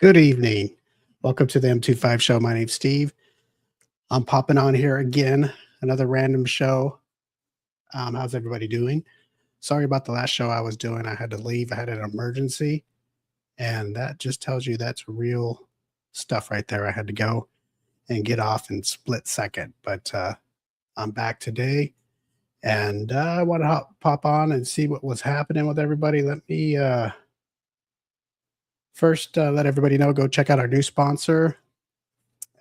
Good evening. Welcome to the M25 Show. My name's Steve. I'm popping on here again, another random show. How's everybody doing? Sorry about the last show I was doing. I had to leave. I had an emergency, and that just tells you that's real stuff right there. I had to go and get off in split second, but I'm back today, and I want to pop on and see what was happening with everybody. Let me first let everybody know, go check out our new sponsor.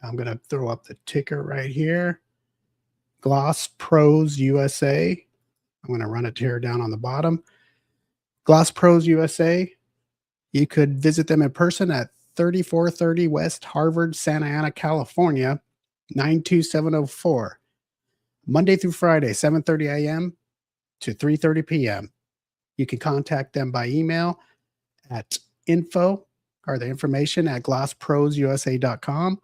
I'm going to throw up the ticker right here. Gloss Pros USA. I'm going to run it here down on the bottom. Gloss Pros USA. You could visit them in person at 3430 West Harvard, Santa Ana, California, 92704. Monday through Friday, 7:30 a.m. to 3:30 p.m. You can contact them by email at info or the information at glossprosusa.com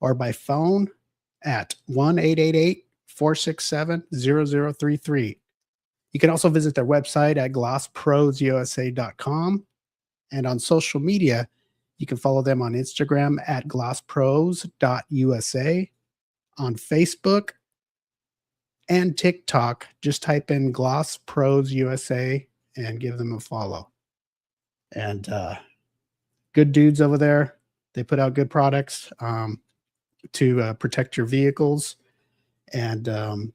or by phone at 1-888-467-0033. You can also visit their website at glossprosusa.com. And on social media, you can follow them on Instagram at glosspros.usa, on Facebook and TikTok. Just type in Gloss Pros USA and give them a follow. And good dudes over there. They put out good products to protect your vehicles and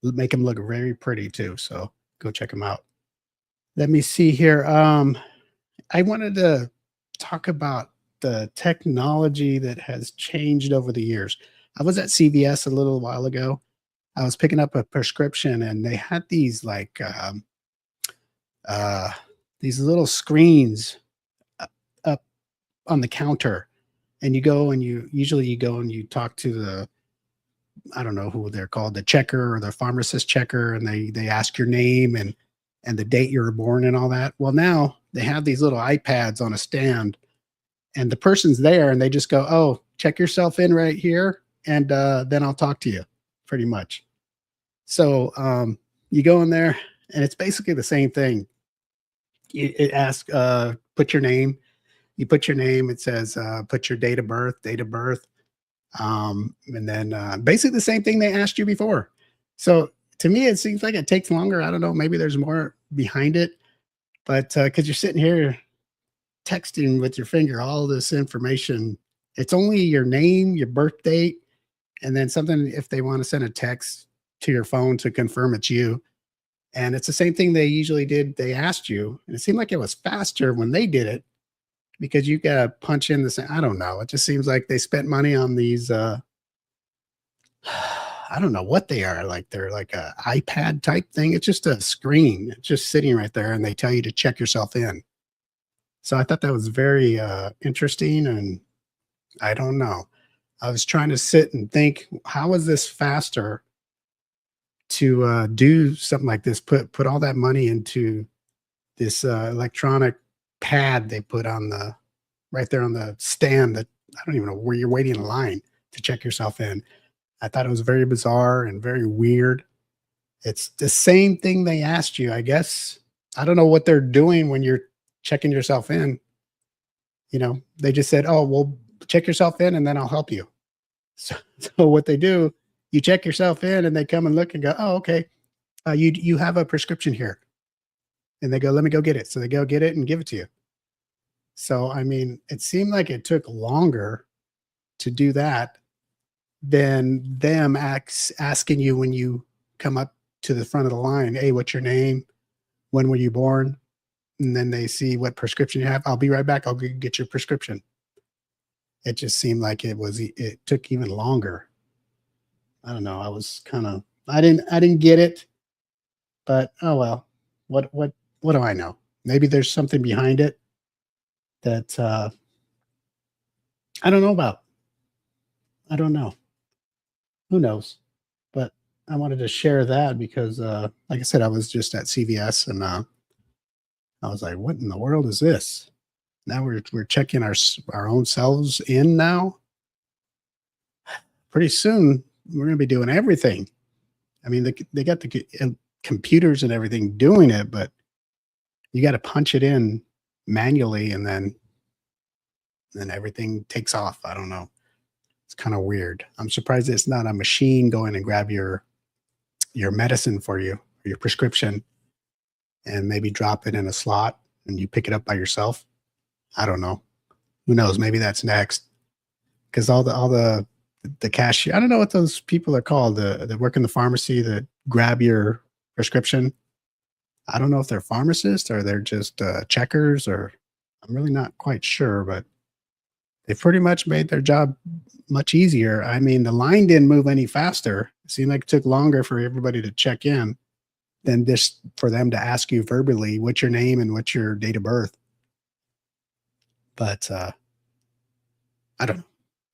make them look very pretty too. So go check them out. Let me see here. I wanted to talk about the technology that has changed over the years. I was at CVS a little while ago. I was picking up a prescription and they had these like these little screens up on the counter, and you go and you go and you talk to the, I don't know who they're called, the checker or the pharmacist checker, and they ask your name and the date you were born and all that. Well, now they have these little iPads on a stand, and the person's there, and they just go, "Oh, check yourself in right here, and then I'll talk to you," pretty much. So you go in there, and it's basically the same thing. It asks, put your name. You put your name. It says, put your date of birth, and then basically the same thing they asked you before. So to me, it seems like it takes longer. I don't know. Maybe there's more behind it, but because you're sitting here texting with your finger all this information, it's only your name, your birth date, and then something if they want to send a text to your phone to confirm it's you. And it's the same thing they usually did. They asked you, and it seemed like it was faster when they did it because you got to punch in the same. I don't know. It just seems like they spent money on these. I don't know what they are. Like they're like a iPad type thing. It's just a screen. It's just sitting right there, and they tell you to check yourself in. So I thought that was very interesting, and I don't know. I was trying to sit and think, how is this faster to do something like this? Put all that money into this electronic pad they put on the right there on the stand that I don't even know where you're waiting in line to check yourself in. I thought it was very bizarre and very weird. It's the same thing they asked you, I guess. I don't know what they're doing when you're checking yourself in. You know, they just said, "Oh, well, check yourself in and then I'll help you." So what they do, you check yourself in and they come and look and go, "Oh, okay. You have a prescription here." And they go, "Let me go get it." So they go get it and give it to you. So, I mean, it seemed like it took longer to do that than them asking you when you come up to the front of the line, "Hey, what's your name? When were you born?" And then they see what prescription you have. "I'll be right back. I'll get your prescription." It just seemed like it took even longer. I don't know. I was kind of, I didn't get it, but oh well. What do I know? Maybe there's something behind it that I don't know about. I don't know. Who knows? But I wanted to share that because, like I said, I was just at CVS and I was like, "What in the world is this?" Now we're checking our own selves in now. Pretty soon we're going to be doing everything. I mean, they got the computers and everything doing it, but you got to punch it in manually and then and everything takes off. I don't know. It's kind of weird. I'm surprised it's not a machine going and grab your medicine for you, or your prescription, and maybe drop it in a slot and you pick it up by yourself. I don't know. Who knows? Maybe that's next. Because all the cashier, I don't know what those people are called, that work in the pharmacy that grab your prescription. I don't know if they're pharmacists or they're just checkers, or I'm really not quite sure, but they pretty much made their job much easier. I mean, the line didn't move any faster. It seemed like it took longer for everybody to check in than this for them to ask you verbally what's your name and what's your date of birth. But I don't know.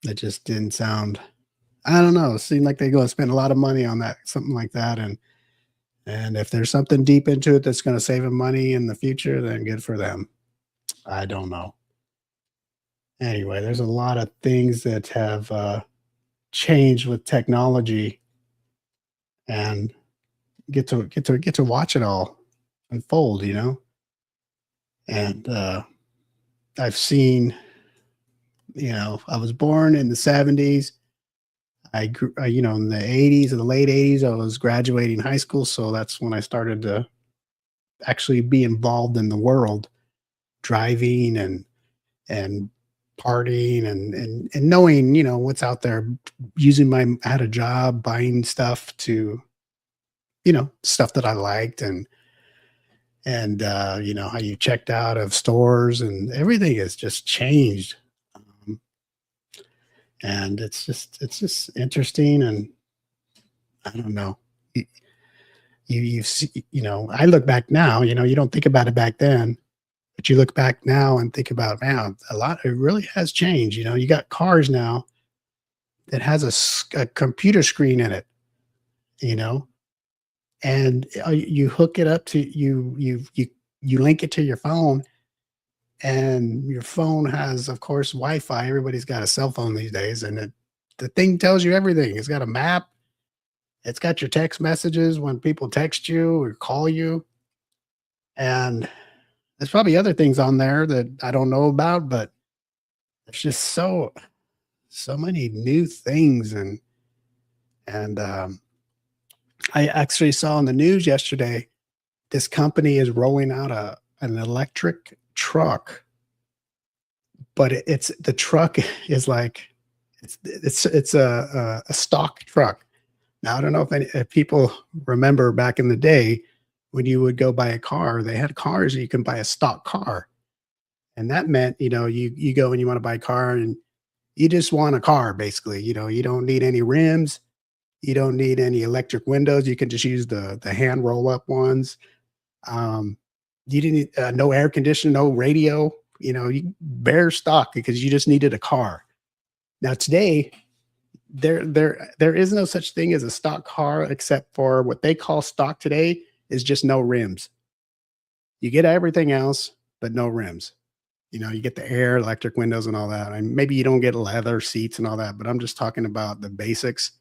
It just didn't sound, I don't know. It seemed like they're going to spend a lot of money on that, something like that. And if there's something deep into it that's going to save them money in the future, then good for them. I don't know. Anyway, there's a lot of things that have changed with technology, and get to watch it all unfold, you know. And I've seen, I was born in the 70s. I grew, in the 80s, in the late 80s, I was graduating high school. So that's when I started to actually be involved in the world, driving and partying and knowing, what's out there, using I had a job, buying stuff to, stuff that I liked, and how you checked out of stores, and everything has just changed. Um, and it's just interesting, and I don't know. You you see, I look back now, you don't think about it back then, but you look back now and think about, man, a lot, it really has changed. You got cars now that has a computer screen in it, you know, and you hook it up to you link it to your phone, and your phone has, of course, Wi-Fi. Everybody's got a cell phone these days, and the thing tells you everything. It's got a map. It's got your text messages when people text you or call you, and there's probably other things on there that I don't know about, but there's just so many new things, and I actually saw in the news yesterday this company is rolling out an electric truck, but it's the truck is like it's a stock truck. Now I don't know if people remember back in the day when you would go buy a car, they had cars that you can buy a stock car, and that meant you go and you want to buy a car, and you just want a car basically. You don't need any rims, you don't need any electric windows. You can just use the hand roll up ones. Um, you didn't need, no air conditioning, no radio. You bare stock because you just needed a car. Now today, there is no such thing as a stock car, except for what they call stock today is just no rims. You get everything else, but no rims. You get the air, electric windows, and all that. And maybe you don't get leather seats and all that, but I'm just talking about the basics.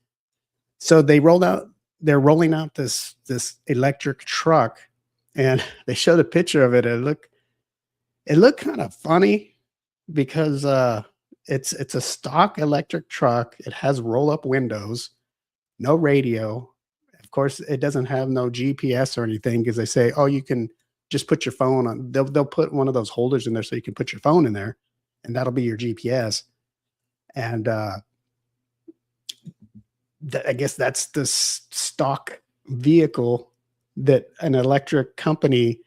So they're rolling out this electric truck, and they showed a picture of it. It looked kind of funny because it's a stock electric truck. It has roll up windows, no radio. Of course, it doesn't have no GPS or anything, because they say, oh, you can just put your phone on. They'll put one of those holders in there so you can put your phone in there, and that'll be your GPS. And I guess that's the stock vehicle that an electric company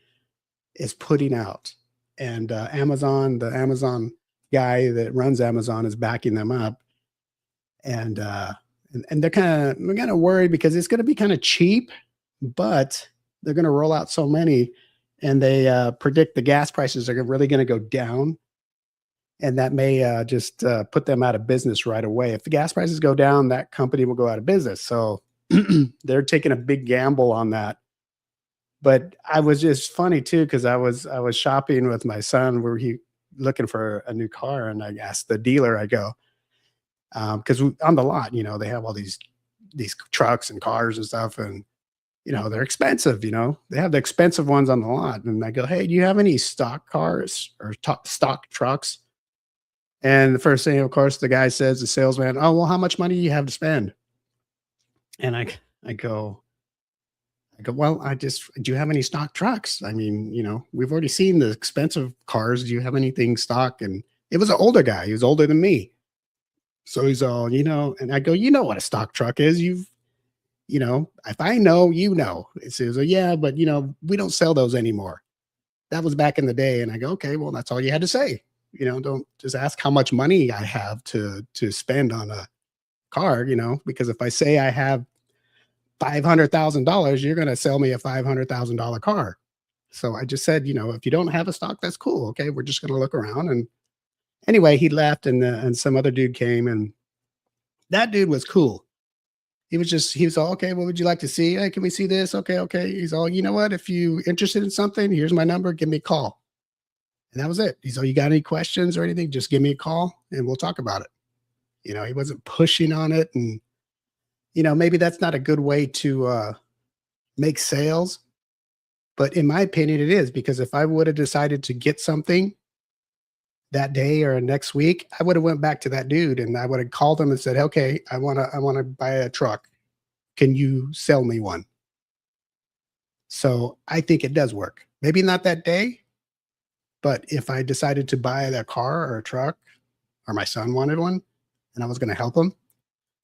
is putting out. And the Amazon guy that runs Amazon is backing them up. And they're kind of worried because it's going to be kind of cheap, but they're going to roll out so many, and they predict the gas prices are really going to go down, and that may just put them out of business right away. If the gas prices go down, that company will go out of business. So they're taking a big gamble on that. But I was just funny too, because I was shopping with my son where he looking for a new car, and I asked the dealer, I go, because on the lot, they have all these trucks and cars and stuff, and they're expensive. They have the expensive ones on the lot, and I go, hey, do you have any stock cars or stock trucks? And the first thing, of course, the guy says, the salesman, "Oh, well, how much money do you have to spend?" And I go, "Well, do you have any stock trucks? I mean, we've already seen the expensive cars. Do you have anything stock?" And it was an older guy. He was older than me. So he's all, and I go, "You know what a stock truck is. If I know, you know." It says, "Yeah, but we don't sell those anymore. That was back in the day." And I go, "Okay, well, that's all you had to say. Don't just ask how much money I have to spend on a car, because if I say I have $500,000, you're going to sell me a $500,000 car." So I just said, "If you don't have a stock, that's cool. Okay, we're just going to look around." And anyway, he left, and some other dude came, and that dude was cool. He was all, "Okay, what would you like to see? Hey, can we see this? Okay, okay." He's all, "You know what? If you interested in something, here's my number. Give me a call." And that was it. He's all, "You got any questions or anything? Just give me a call and we'll talk about it." He wasn't pushing on it. And, maybe that's not a good way to make sales. But in my opinion, it is, because if I would have decided to get something that day or next week, I would have went back to that dude and I would have called him and said, "Okay, I want to buy a truck. Can you sell me one?" So I think it does work. Maybe not that day, but if I decided to buy that car or a truck, or my son wanted one and I was going to help him,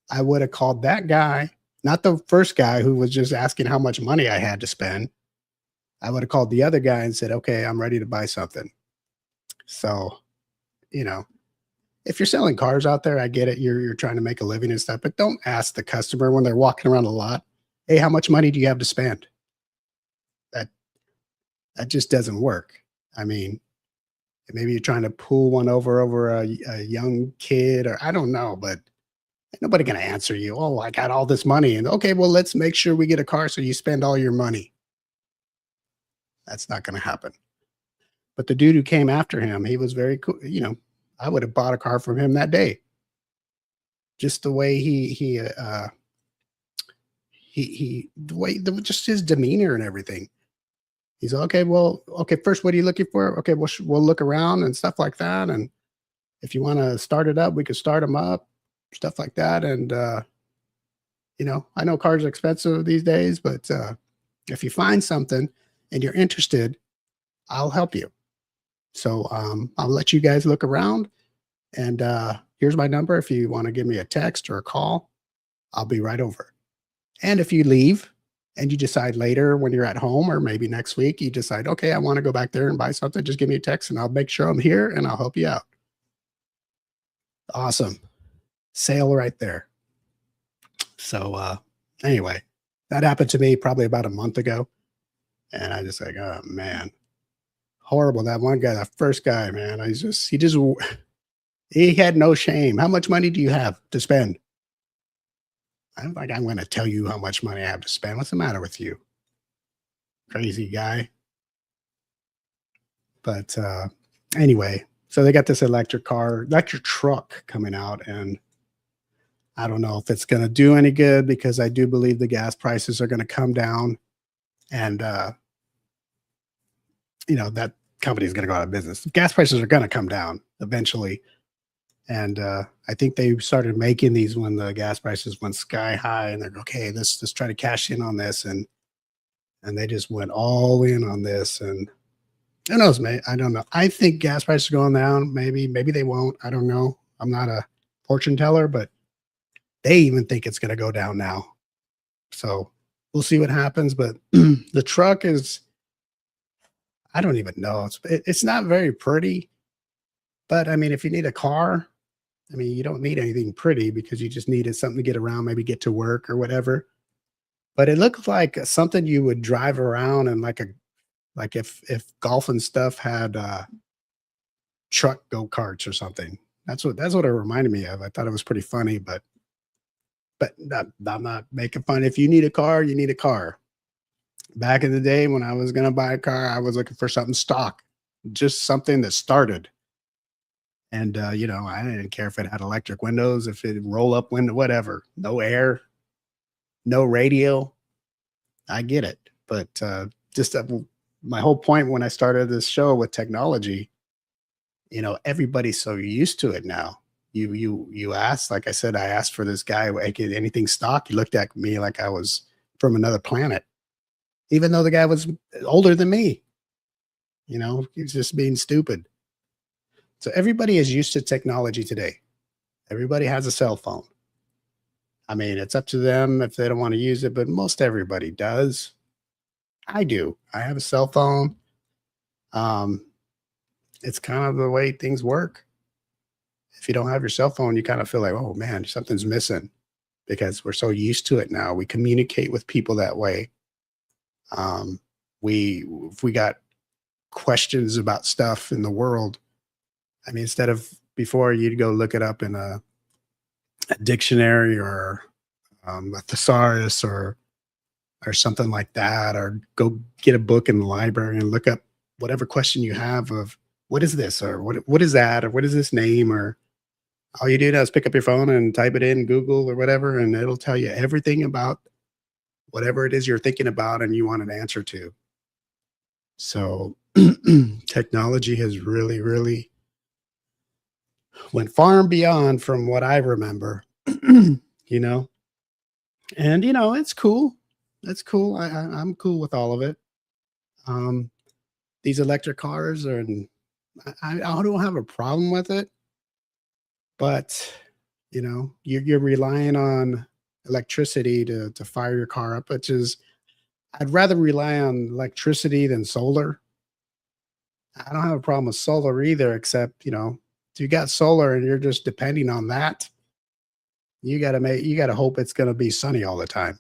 I would have called that guy, not the first guy who was just asking how much money I had to spend. I would have called the other guy and said, "Okay, I'm ready to buy something." So, you know, if you're selling cars out there, I get it. You're trying to make a living and stuff, but don't ask the customer when they're walking around a lot, "Hey, how much money do you have to spend?" That that just doesn't work. I mean, maybe you're trying to pull one over a young kid, or I don't know, but ain't nobody gonna answer you. "Oh, I got all this money." And, "Okay, well, let's make sure we get a car so you spend all your money." That's not gonna happen. But the dude who came after him, he was very cool. I would have bought a car from him that day. Just the way the way just his demeanor and everything. He's okay. Well, okay. First, what are you looking for? Okay, we'll look around and stuff like that. And if you want to start it up, we could start them up, stuff like that. And I know cars are expensive these days, but if you find something and you're interested, I'll help you. So I'll let you guys look around. And here's my number. If you want to give me a text or a call, I'll be right over. And if you leave and you decide later when you're at home, or maybe next week, you decide, "Okay, I want to go back there and buy something," just give me a text and I'll make sure I'm here and I'll help you out. Awesome. Sale right there. So anyway, that happened to me probably about a month ago. And I just like, oh man, horrible. That one guy, that first guy, man, he had no shame. "How much money do you have to spend?" I don't think I'm going to tell you how much money I have to spend. What's the matter with you? Crazy guy. But anyway, so they got this electric truck coming out. And I don't know if it's going to do any good, because I do believe the gas prices are going to come down. And, that company is going to go out of business. Gas prices are going to come down eventually. And I think they started making these when the gas prices went sky high, and they're okay. Let's try to cash in on this, and they just went all in on this. And who knows, mate? I don't know. I think gas prices are going down. Maybe they won't. I don't know. I'm not a fortune teller, but they even think it's going to go down now. So we'll see what happens. But the truck is, I don't even know. It's not very pretty. But I mean, if you need a car, I mean, you don't need anything pretty, because you just needed something to get around, maybe get to work or whatever. But it looks like something you would drive around, and like if golf and stuff had truck go-karts or something. That's what it reminded me of. I thought it was pretty funny, but I'm not making fun. If you need a car, you need a car. Back in the day when I was gonna buy a car, I was looking for something stock, just something that started. And I didn't care if it had electric windows, if it roll up window, whatever. No air, no radio. I get it. But just my whole point when I started this show with technology Everybody's so used to it now. You asked, like I said, I asked for this guy, like, anything stock. He looked at me like I was from another planet, even though the guy was older than me. He's just being stupid. So everybody is used to technology today. Everybody has a cell phone. I mean, it's up to them if they don't want to use it, but most everybody does. I do. I have a cell phone. Um, it's kind of the way things work. If you don't have your cell phone, you kind of feel like, oh man, something's missing because we're so used to it now. We communicate with people that way. Um, if we got questions about stuff in the world, I mean, instead of before you'd go look it up in a dictionary or a thesaurus or something like that, or go get a book in the library and look up whatever question you have of what is this or what is that or what is this name, or all you do now is pick up your phone and type it in Google or whatever, and it'll tell you everything about whatever it is you're thinking about and you want an answer to. So technology has really, really went far and beyond from what I remember, you know, and it's cool. That's cool. I'm cool with all of it. Um, these electric cars are, I don't have a problem with it, but you're relying on electricity to fire your car up, which is, I'd rather rely on electricity than solar. I don't have a problem with solar either, except, if you got solar and you're just depending on that, you gotta hope it's gonna be sunny all the time.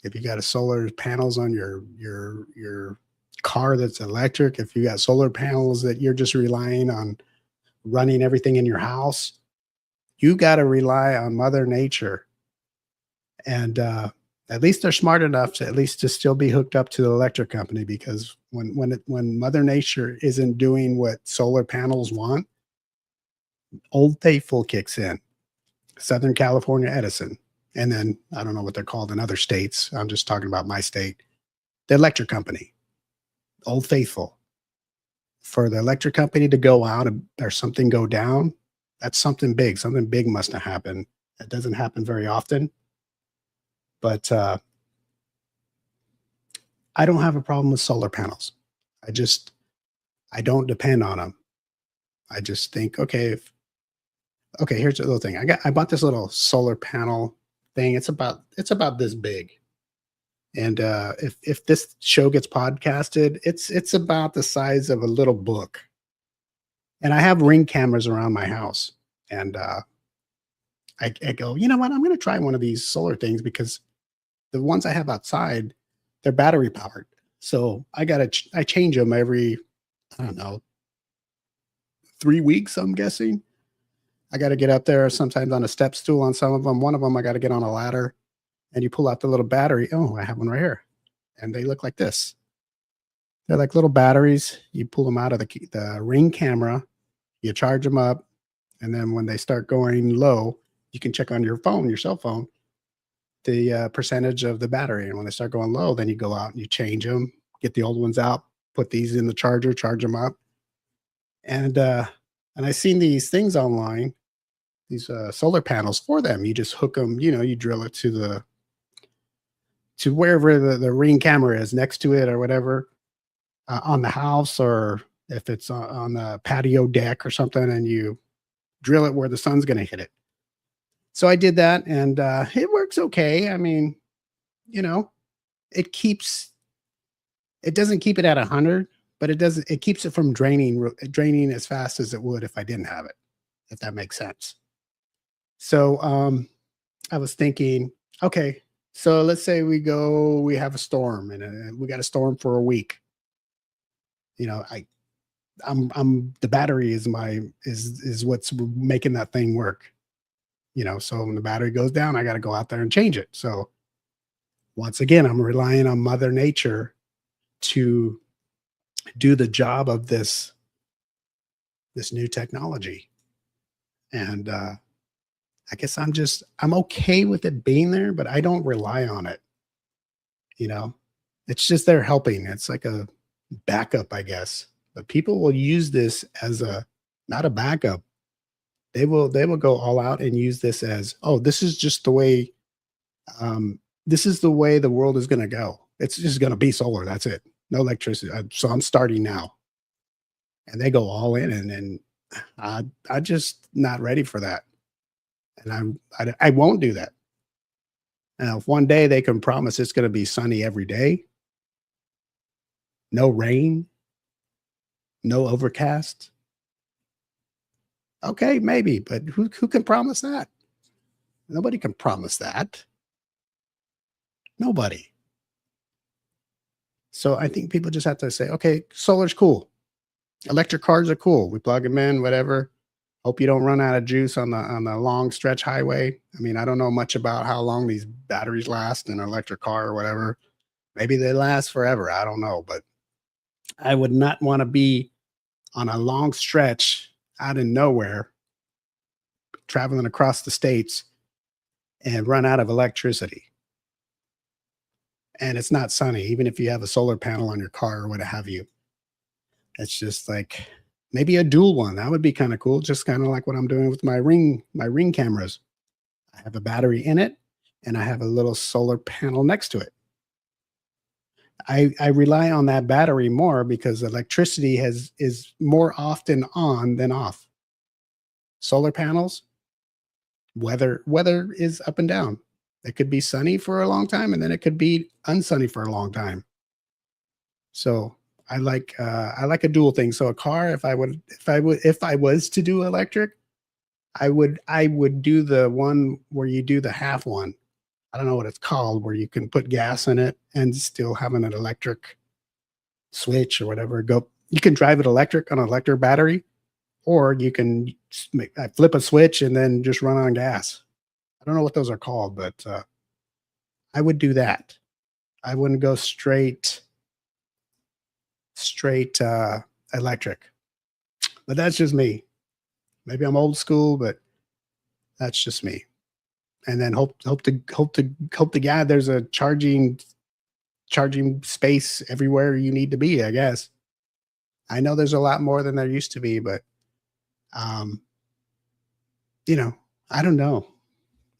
If you got a solar panels on your car that's electric, if you got solar panels that you're just relying on running everything in your house, you got to rely on Mother Nature. And at least they're smart enough to at least to still be hooked up to the electric company, because when Mother Nature isn't doing what solar panels want, Old Faithful kicks in. Southern California Edison. And then I don't know what they're called in other states. I'm just talking about my state. The electric company, Old Faithful. For the electric company to go out or something go down, that's something big. Something big must have happened. That doesn't happen very often. But I don't have a problem with solar panels. I don't depend on them. I just think, okay, here's the little thing. I bought this little solar panel thing. It's about this big. And if this show gets podcasted, it's about the size of a little book. And I have Ring cameras around my house. And I go, you know what? I'm going to try one of these solar things, because the ones I have outside, they're battery powered. So I change them every, I don't know, 3 weeks, I'm guessing. I got to get up there sometimes on a step stool on some of them. One of them, I got to get on a ladder, and you pull out the little battery. Oh, I have one right here. And they look like this. They're like little batteries. You pull them out of the Ring camera, you charge them up, and then when they start going low, you can check on your phone, your cell phone, the percentage of the battery. And when they start going low, then you go out and you change them, get the old ones out, put these in the charger, charge them up. And I've seen these things online, these solar panels for them. You just hook them, you drill it to wherever the Ring camera is next to it or whatever, on the house, or if it's on the patio deck or something, and you drill it where the sun's going to hit it. So I did that, and it works okay. I mean, you know, it doesn't keep it at 100, but it keeps it from draining as fast as it would if I didn't have it, if that makes sense. So I was thinking, okay, so let's say we have a storm, and we got a storm for a week. You know, I'm the battery is what's making that thing work. You know, so when the battery goes down, I got to go out there and change it. So once again, I'm relying on Mother Nature to do the job of this new technology. And I guess I'm okay with it being there, but I don't rely on it. You know, it's just they're helping. It's like a backup, I guess. But people will use this as a not a backup. They will go all out and use this as, oh, this is just the way, um, this is the way the world is going to go. It's just going to be solar. That's it. No electricity. So I'm starting now, and they go all in, and I just not ready for that, and I won't do that. Now, if one day they can promise it's going to be sunny every day, no rain, no overcast, okay, maybe, but who can promise that? Nobody can promise that. Nobody. So I think people just have to say, okay, solar's cool. Electric cars are cool. We plug them in, whatever. Hope you don't run out of juice on the long stretch highway. I mean, I don't know much about how long these batteries last in an electric car or whatever. Maybe they last forever. I don't know, but I would not want to be on a long stretch out in nowhere, traveling across the states and run out of electricity. And it's not sunny, even if you have a solar panel on your car or what have you. It's just like maybe a dual one. That would be kind of cool. Just kind of like what I'm doing with my ring cameras. I have a battery in it and I have a little solar panel next to it. I rely on that battery more because electricity is more often on than off. Solar panels, weather is up and down. It could be sunny for a long time and then it could be unsunny for a long time. So I like a dual thing. So a car, if I was to do electric, I would do the one where you do the half one. I don't know what it's called, where you can put gas in it and still having an electric switch or whatever. Go, you can drive it electric on an electric battery, or you can flip a switch and then just run on gas. I don't know what those are called, but I would do that. I wouldn't go straight electric. But that's just me. Maybe I'm old school, but that's just me. And then hope to God there's a charging space everywhere you need to be, I guess. I know there's a lot more than there used to be, but um, you know, I don't know.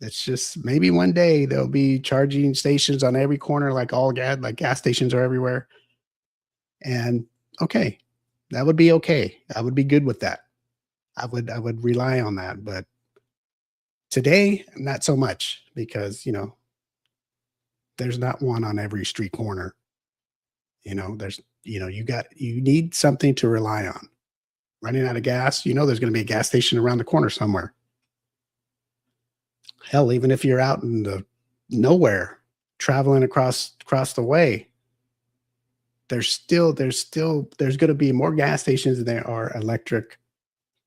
It's just maybe one day there'll be charging stations on every corner, like gas stations are everywhere. And okay, that would be okay. I would be good with that. I would rely on that. But today, not so much because there's not one on every street corner. There's you need something to rely on. Running out of gas, there's going to be a gas station around the corner somewhere. Hell, even if you're out in the nowhere traveling across the way, there's going to be more gas stations than there are electric.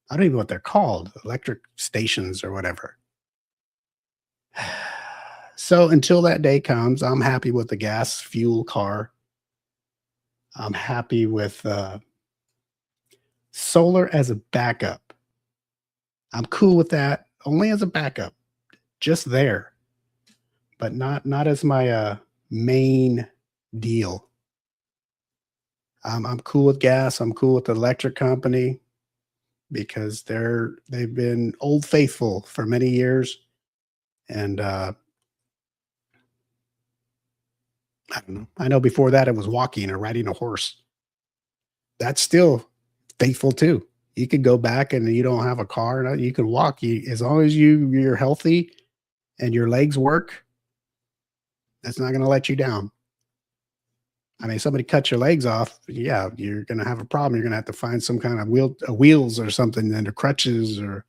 I don't even know what they're called, electric stations or whatever. So until that day comes, I'm happy with the gas fuel car. I'm happy with solar as a backup. I'm cool with that, only as a backup, just there, but not as my main deal. I'm cool with gas. I'm cool with the electric company because they've been old faithful for many years, and I don't know. I know before that it was walking or riding a horse. That's still faithful too. You could go back and you don't have a car, you can walk. As long as you're healthy and your legs work, that's not going to let you down. I mean, somebody cut your legs off, yeah, you're going to have a problem. You're going to have to find some kind of wheels or something, and or crutches, or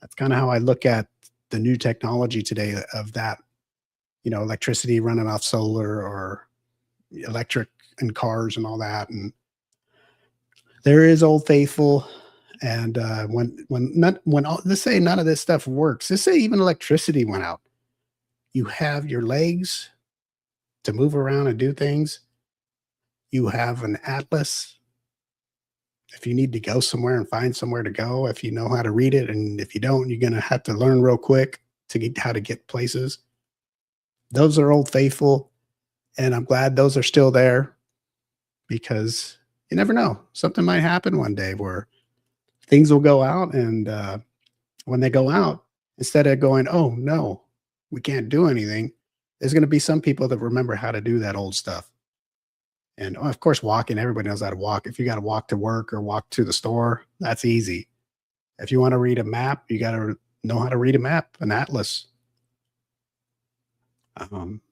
that's kind of how I look at the new technology today of that. Electricity running off solar or electric in cars and all that. And there is old faithful. And let's say none of this stuff works. Let's say even electricity went out. You have your legs to move around and do things. You have an atlas. If you need to go somewhere and find somewhere to go, if you know how to read it, and if you don't, you're going to have to learn real quick to get how to get places. Those are old faithful, and I'm glad those are still there because you never know. Something might happen one day where things will go out, and when they go out, instead of going, "Oh no, we can't do anything," there's going to be some people that remember how to do that old stuff. And of course, walking, everybody knows how to walk. If you got to walk to work or walk to the store, that's easy. If you want to read a map, you got to know how to read a map, an atlas. Um,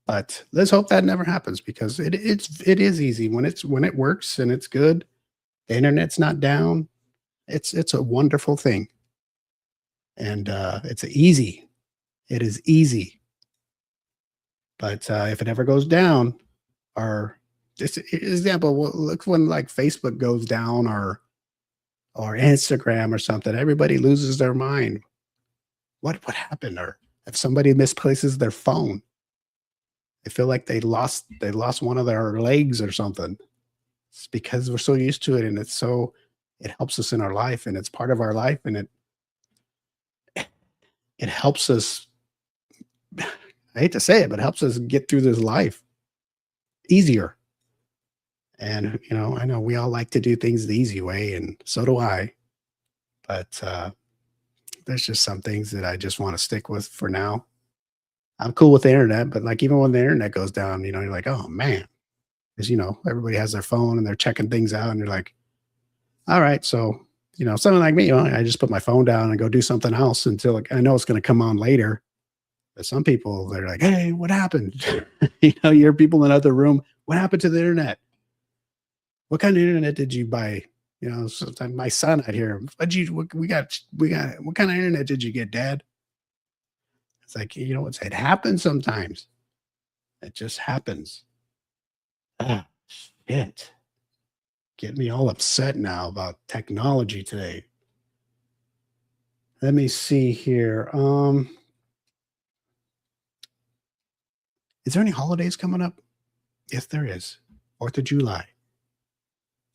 but let's hope that never happens, because it is easy when it works and it's good. The internet's not down. It's a wonderful thing, and it's easy. It is easy. But if it ever goes down, or just example, look when like Facebook goes down, or Instagram or something, everybody loses their mind. What happened? Or if somebody misplaces their phone, they feel like they lost one of their legs or something. It's because we're so used to it, and it helps us in our life, and it's part of our life, and it helps us. I hate to say it, but it helps us get through this life easier. And I know we all like to do things the easy way, and so do I. But there's just some things that I just want to stick with for now. I'm cool with the internet, but like even when the internet goes down, you're like, oh man, because everybody has their phone and they're checking things out, and you're like, all right, so someone like me, I just put my phone down and go do something else until, like, I know it's going to come on later. But some people, they're like, hey, what happened? You hear people in another room, what happened to the internet? What kind of internet did you buy? Sometimes my son out here, what kind of internet did you get, Dad? It's like, it happens sometimes. It just happens. Ah, shit. Get me all upset now about technology today. Let me see here. Is there any holidays coming up? Yes, there is. 4th of July.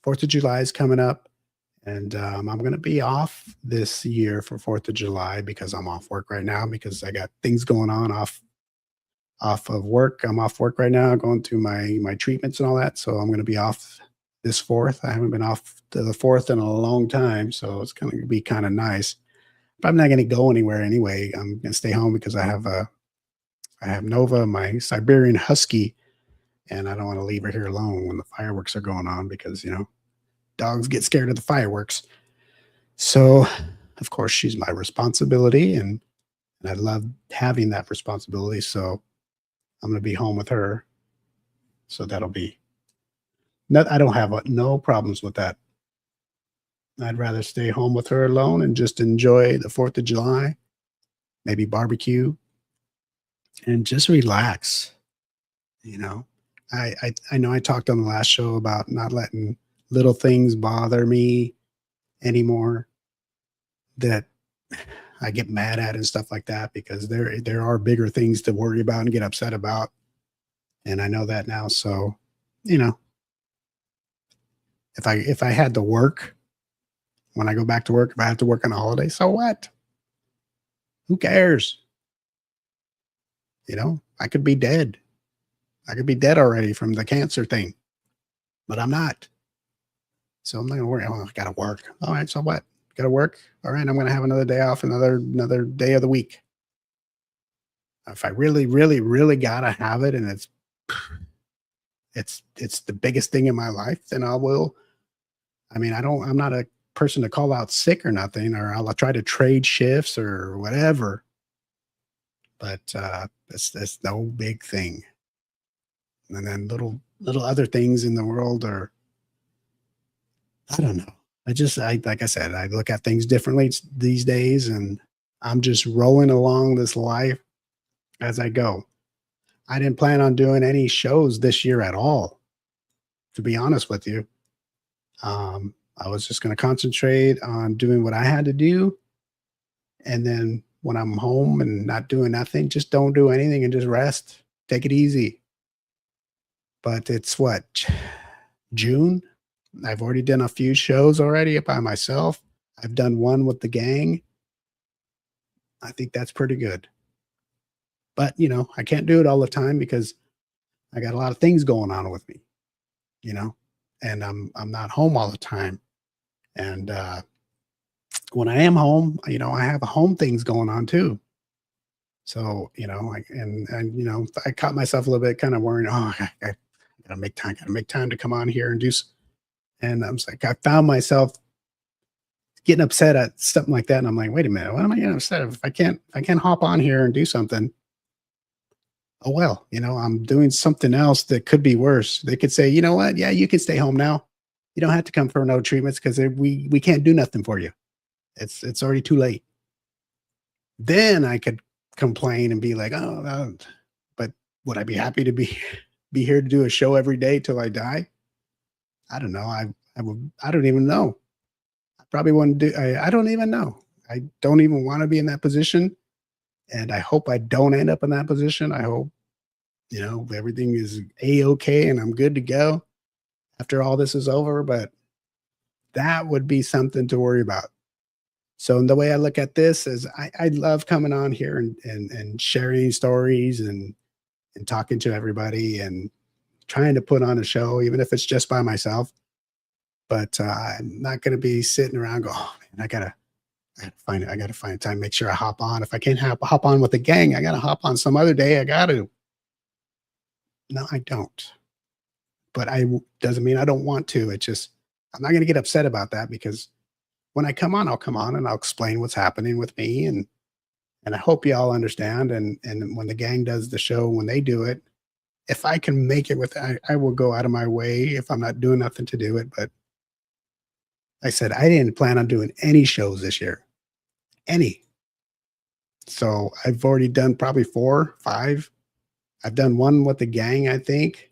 4th of July is coming up, and I'm going to be off this year for 4th of July because I'm off work right now, because I got things going on off of work. I'm off work right now, going through my treatments and all that. So I'm going to be off this 4th. I haven't been off to the 4th in a long time, so it's going to be kind of nice. But I'm not going to go anywhere anyway. I'm going to stay home because I have Nova, my Siberian Husky, and I don't want to leave her here alone when the fireworks are going on, because dogs get scared of the fireworks. So, of course, she's my responsibility, and I love having that responsibility. So I'm going to be home with her. So that'll be no, I don't have no problems with that. I'd rather stay home with her alone and just enjoy the 4th of July, maybe barbecue, and just relax. You know, I know I talked on the last show about not letting little things bother me anymore, that I get mad at and stuff like that, because there are bigger things to worry about and get upset about. And I know that now. So, you know, if I had to work, when I go back to work, if I have to work on a holiday, so what? Who cares? You know, I could be dead. I could be dead already from the cancer thing, but I'm not. So I'm not gonna worry. Oh, I gotta work. All right, so what? Gotta work. All right, I'm gonna have another day off, another day of the week. If I really, really, really gotta have it, and it's the biggest thing in my life, then I will. I mean, I'm not a person to call out sick or nothing, or I'll try to trade shifts or whatever. But it's no big thing. And then little other things in the world are, I don't know. I like I said, I look at things differently these days, and I'm just rolling along this life as I go. I didn't plan on doing any shows this year at all, to be honest with you. I was just going to concentrate on doing what I had to do, and then when I'm home and not doing nothing, just don't do anything and just rest. Take it easy. But it's what, June? I've already done a few shows already by myself. I've done one with the gang. I think that's pretty good. But, you know, I can't do it all the time because I got a lot of things going on with me, you know, and I'm not home all the time. And when I am home, I have home things going on too. So, like, and I caught myself a little bit kind of worrying, oh, I gotta make time to come on here and and I'm just like, I found myself getting upset at something like that. And I'm like, wait a minute, what am I getting upset if I can't hop on here and do something? Oh, well, I'm doing something else that could be worse. They could say, you know what? Yeah, you can stay home now. You don't have to come for no treatments because we can't do nothing for you. It's already too late. Then I could complain and be like, oh, but would I be happy to be be here to do a show every day till I die? I don't know. I would. I don't even know. I probably wouldn't do. I don't even know. I don't even want to be in that position, and I hope I don't end up in that position. I hope everything is a okay and I'm good to go after all this is over. But that would be something to worry about. So the way I look at this is I love coming on here and sharing stories and talking to everybody and trying to put on a show, even if it's just by myself. But I'm not going to be sitting around go, oh man, I gotta find time, make sure I hop on. If I can't hop on with the gang, I gotta hop on some other day. I got to. No, I don't. But doesn't mean I don't want to. It's just I'm not going to get upset about that because when I come on, I'll come on and I'll explain what's happening with me and I hope you all understand. And when the gang does the show, when they do it, if I can make it with, I will go out of my way if I'm not doing nothing to do it. But I said I didn't plan on doing any shows this year, any. So I've already done probably 4, 5. I've done one with the gang. I think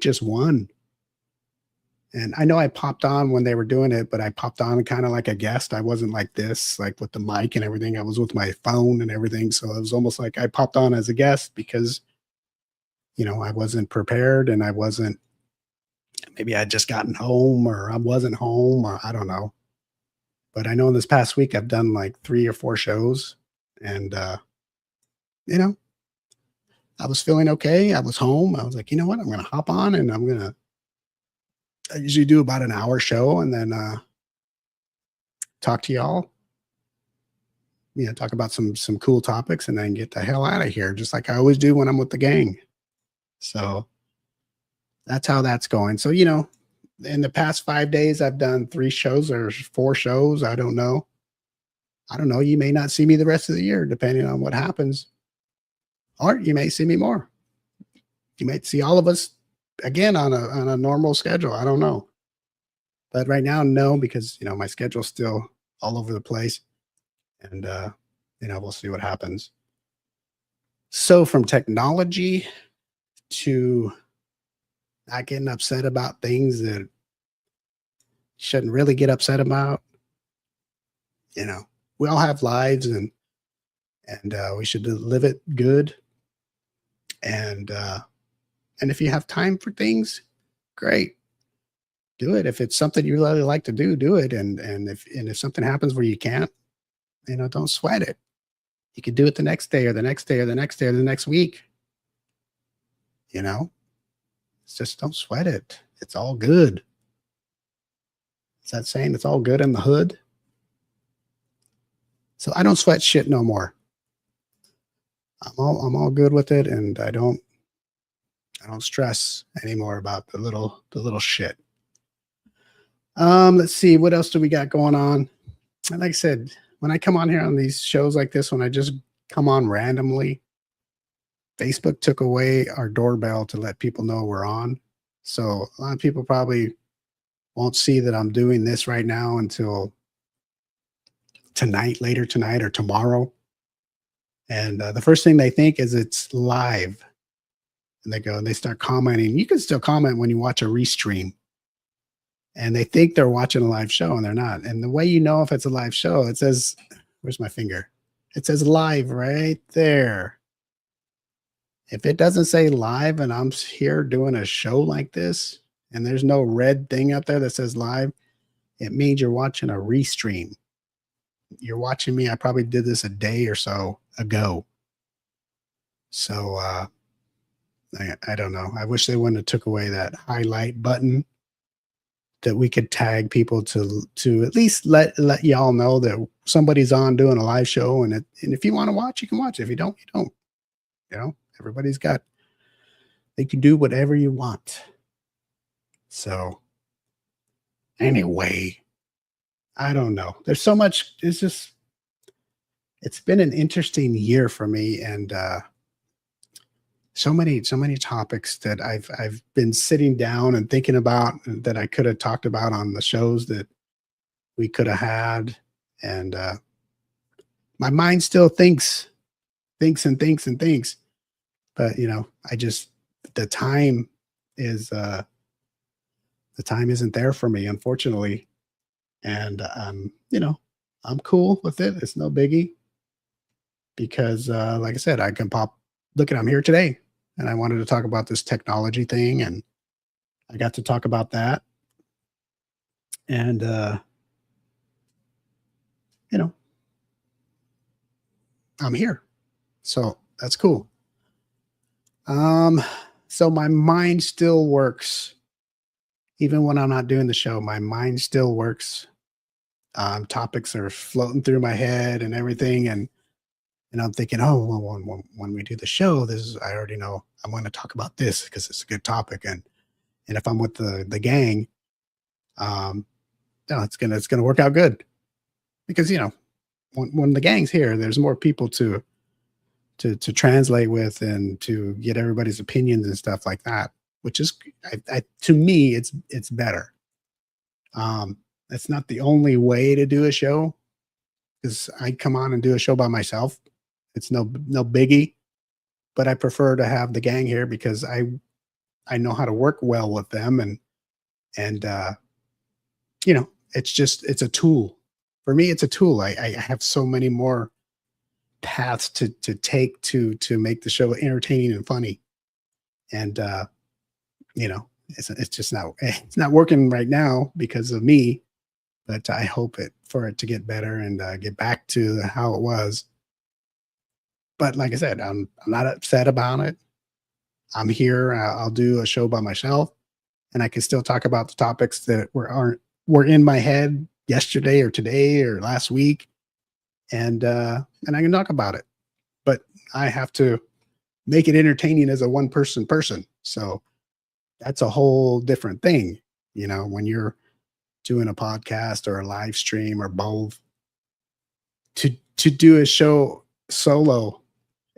just one. And I know I popped on when they were doing it, but I popped on kind of like a guest. I wasn't like this, like with the mic and everything. I was with my phone and everything. So it was almost like I popped on as a guest because, I wasn't prepared and I wasn't, maybe I'd just gotten home or I wasn't home or I don't know. But I know in this past week, I've done like 3 or 4 shows and, you know, I was feeling okay. I was home. I was like, you know what? I'm going to hop on and I usually do about an hour show and then, talk to y'all, talk about some cool topics and then get the hell out of here, just like I always do when I'm with the gang. So that's how that's going. So, in the past 5 days, I've done 3 shows or 4 shows. I don't know. I don't know. You may not see me the rest of the year, depending on what happens, or you may see me more. You might see all of us again on a normal schedule. I don't know. But right now, no, because my schedule's still all over the place, and we'll see what happens. So from technology to not getting upset about things that shouldn't really get upset about. We all have lives, and we should live it good. And if you have time for things, great, do it. If it's something you really like to do, do it. And if something happens where you can't, don't sweat it. You could do it the next day or the next day or the next day or the next week. It's just don't sweat it. It's all good. Is that saying it's all good in the hood? So I don't sweat shit no more. I'm all good with it, and I don't stress anymore about the little shit. Let's see, what else do we got going on? And like I said, when I come on here on these shows like this, when I just come on randomly, Facebook took away our doorbell to let people know we're on. So a lot of people probably won't see that I'm doing this right now until later tonight or tomorrow. And the first thing they think is it's live. And they go and they start commenting. You can still comment when you watch a restream. And they think they're watching a live show and they're not. And the way you know if it's a live show, it says, where's my finger? It says live right there. If it doesn't say live and I'm here doing a show like this and there's no red thing up there that says live, it means you're watching a restream. You're watching me. I probably did this a day or so ago. So I don't know. I wish they wouldn't have took away that highlight button. that we could tag people to at least let y'all know that somebody's on doing a live show, and if you want to watch, you can watch. If you don't, you don't. You know, everybody's got they can do whatever you want. So anyway, I don't know. There's so much. It's been an interesting year for me, and so many topics that I've been sitting down and thinking about that I could have talked about on the shows that we could have had, and my mind still thinks and thinks and thinks, but I just the time is the time isn't there for me, unfortunately, and I'm cool with it. It's no biggie because, like I said, I can pop. Look at I'm here today, and I wanted to talk about this technology thing, and I got to talk about that, and you know, I'm here, so that's cool. Um, so my mind still works even when I'm not doing the show. My mind still works. Topics are floating through my head and everything, and I'm thinking, oh, well, when we do the show, this is I already know I'm going to talk about this because it's a good topic, and if I'm with the gang, um, no, it's gonna work out good because when the gang's here, there's more people to translate with and to get everybody's opinions and stuff like that, which is to me it's better. Um, that's not the only way to do a show because I come on and do a show by myself. It's no biggie, but I prefer to have the gang here because I know how to work well with them, and it's a tool for me. It's a tool. I have so many more paths to take to make the show entertaining and funny, and it's just not it's not working right now because of me, but I hope it for it to get better and get back to how it was. But like I said, I'm not upset about it. I'm here. I'll do a show by myself, and I can still talk about the topics that were in my head yesterday or today or last week, and I can talk about it. But I have to make it entertaining as a person. So that's a whole different thing. When you're doing a podcast or a live stream or both, to do a show solo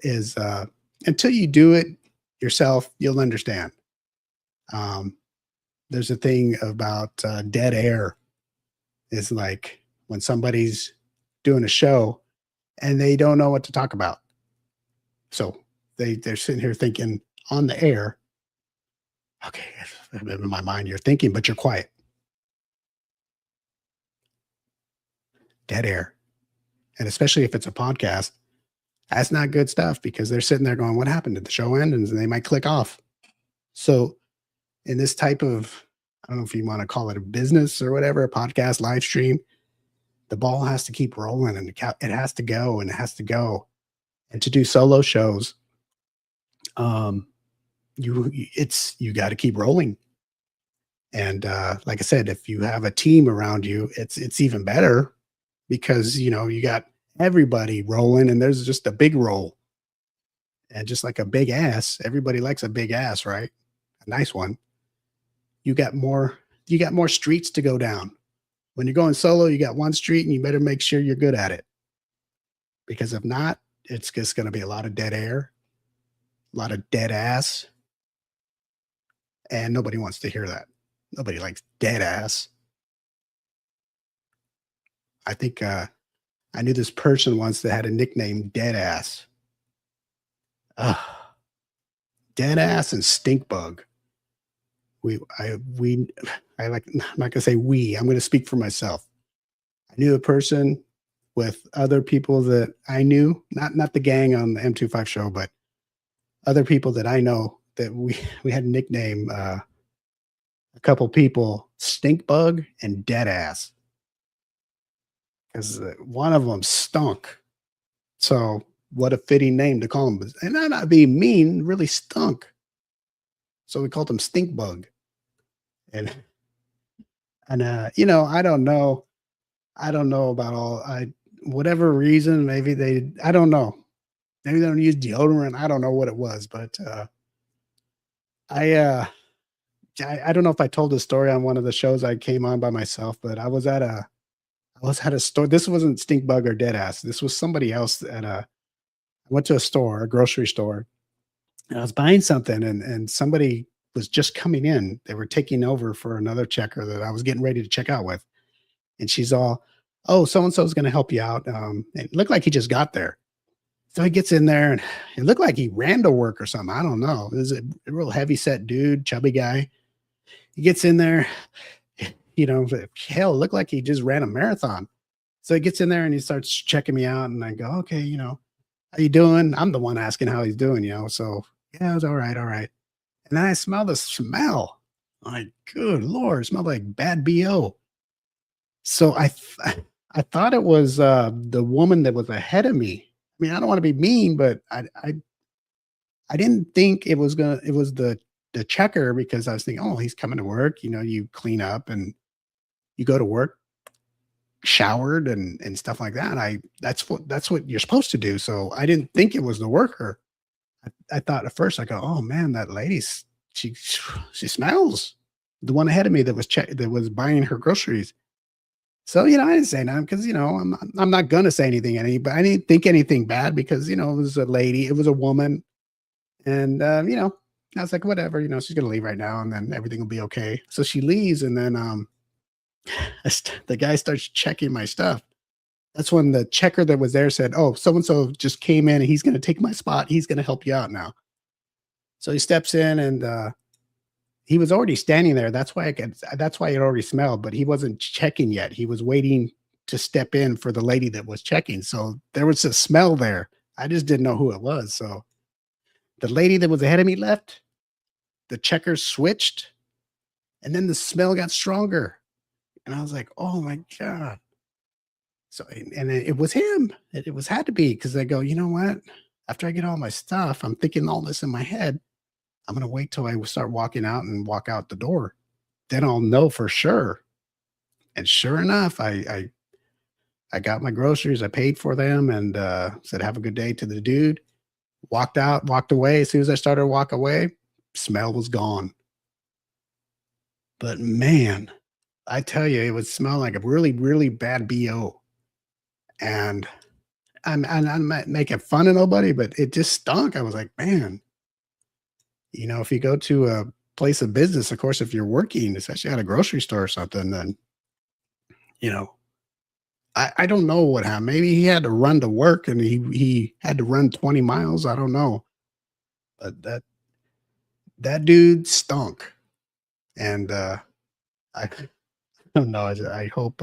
is until you do it yourself, you'll understand. Um, there's a thing about dead air is like when somebody's doing a show and they don't know what to talk about. So they're sitting here thinking on the air. Okay, in my mind, you're thinking, but you're quiet. Dead air. And especially if it's a podcast, that's not good stuff because they're sitting there going, what happened? Did the show end? And they might click off. So in this type of, I don't know if you want to call it a business or whatever, a podcast live stream, the ball has to keep rolling and it has to go and it has to go. And to do solo shows, um, you got to keep rolling. And like I said, if you have a team around you, it's even better because you got everybody rolling and there's just a big roll. And just like a big ass, everybody likes a big ass, right? A nice one. You got more streets to go down. When you're going solo, you got one street and you better make sure you're good at it. Because if not, it's just going to be a lot of dead air, a lot of dead ass, and nobody wants to hear that. Nobody likes dead ass. I think I knew this person once that had a nickname Dead Ass. Ugh, Dead Ass and Stink Bug. We I like I'm not gonna say we, I'm gonna speak for myself. I knew a person with other people that I knew, not the gang on the M25 show, but other people that I know that we had a nickname a couple people Stink Bug and Dead Ass because one of them stunk. So what a fitting name to call him. And I'm not being mean, really stunk. So we called him Stink Bug. And And, I don't know. I don't know about whatever reason, maybe I don't know. Maybe they don't use deodorant. I don't know what it was, but, I, uh, I don't know if I told this story on one of the shows I came on by myself, but I was at a store. This wasn't Stink Bug or Deadass. This was somebody else I went to a store, a grocery store, and I was buying something and somebody was just coming in. They were taking over for another checker that I was getting ready to check out with. And she's all, "Oh, so and so is gonna help you out." It looked like he just got there. So he gets in there and it looked like he ran to work or something. I don't know. This is a real heavy set dude, chubby guy. He gets in there, hell, it looked like he just ran a marathon. So he gets in there and he starts checking me out, and I go, "Okay, how you doing?" I'm the one asking how he's doing, So yeah, it was all right, all right. And then I smell the smell. I'm like, good Lord, it smelled like bad BO. So I thought it was the woman that was ahead of me. I mean, I don't want to be mean, but I didn't think it was the checker, because I was thinking, oh, he's coming to work. You clean up and you go to work showered and stuff like that. That's what you're supposed to do. So I didn't think it was the worker. I thought at first, I go, oh man, that lady's she she smells. The one ahead of me that was buying her groceries. So, I didn't say nothing because, I'm not gonna say anything, but I didn't think anything bad because, it was a lady, it was a woman. And I was like, whatever, she's gonna leave right now and then everything will be okay. So she leaves, and then the guy starts checking my stuff. That's when the checker that was there said, "Oh, so and so just came in and he's gonna take my spot. He's gonna help you out now." So he steps in and he was already standing there. That's why it already smelled, but he wasn't checking yet. He was waiting to step in for the lady that was checking. So there was a smell there. I just didn't know who it was. So the lady that was ahead of me left, the checkers switched, and then the smell got stronger. And I was like, "Oh my God." So and it was him. It was had to be, because I go, you know what? After I get all my stuff, I'm thinking all this in my head. I'm gonna wait till I start walking out and walk out the door. Then I'll know for sure. And sure enough, I got my groceries, I paid for them, and said, "Have a good day" to the dude. Walked out, walked away. As soon as I started to walk away, smell was gone. But man, I tell you, it would smell like a really, really bad BO. And I'm not making fun of nobody, but it just stunk. I was like, man, if you go to a place of business, of course, if you're working, especially at a grocery store or something, then, you know, I don't know what happened. Maybe he had to run to work and he had to run 20 miles. I don't know. But that dude stunk. And I don't know. I hope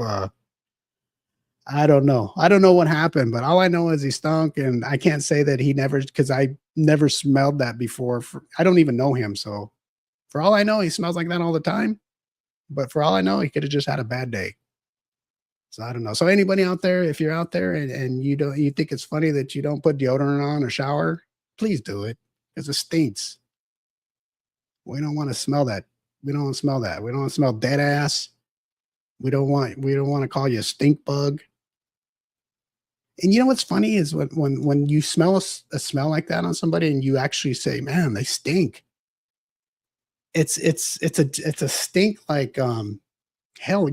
I don't know. I don't know what happened, but all I know is he stunk, and I can't say that he never, because I never smelled that before. I don't even know him, so for all I know, he smells like that all the time. But for all I know, he could have just had a bad day. So I don't know. So anybody out there, if you're out there and you think it's funny that you don't put deodorant on or shower, please do it, because it stinks. We don't want to smell that. We don't want to smell that. We don't want to smell dead ass. We don't want to call you a stink bug. And you know what's funny is when you smell a smell like that on somebody and you actually say, "Man, they stink." It's a stink like hell.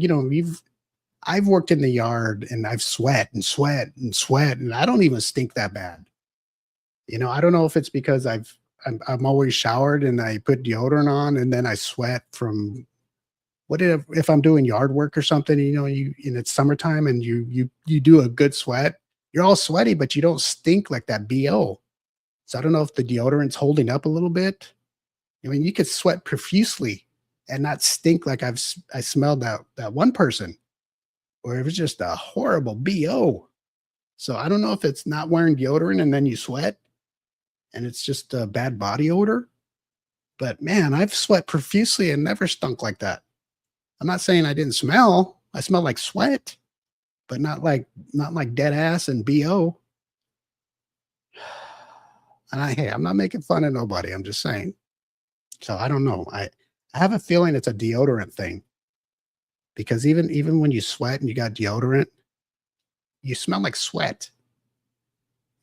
I've worked in the yard and I've sweat and sweat and sweat, and I don't even stink that bad. I don't know if it's because I'm always showered and I put deodorant on, and then I sweat from if I'm doing yard work or something, and it's summertime and you do a good sweat, you're all sweaty, but you don't stink like that BO. So I don't know if the deodorant's holding up a little bit. I mean, you could sweat profusely and not stink like I smelled that one person, or it was just a horrible BO. So I don't know if it's not wearing deodorant and then you sweat and it's just a bad body odor. But man, I've sweat profusely and never stunk like that. I'm not saying I didn't smell. I smelled like sweat, but not like dead ass and BO. And hey, I'm not making fun of nobody. I'm just saying. So I don't know. I have a feeling it's a deodorant thing, because even when you sweat and you got deodorant, you smell like sweat.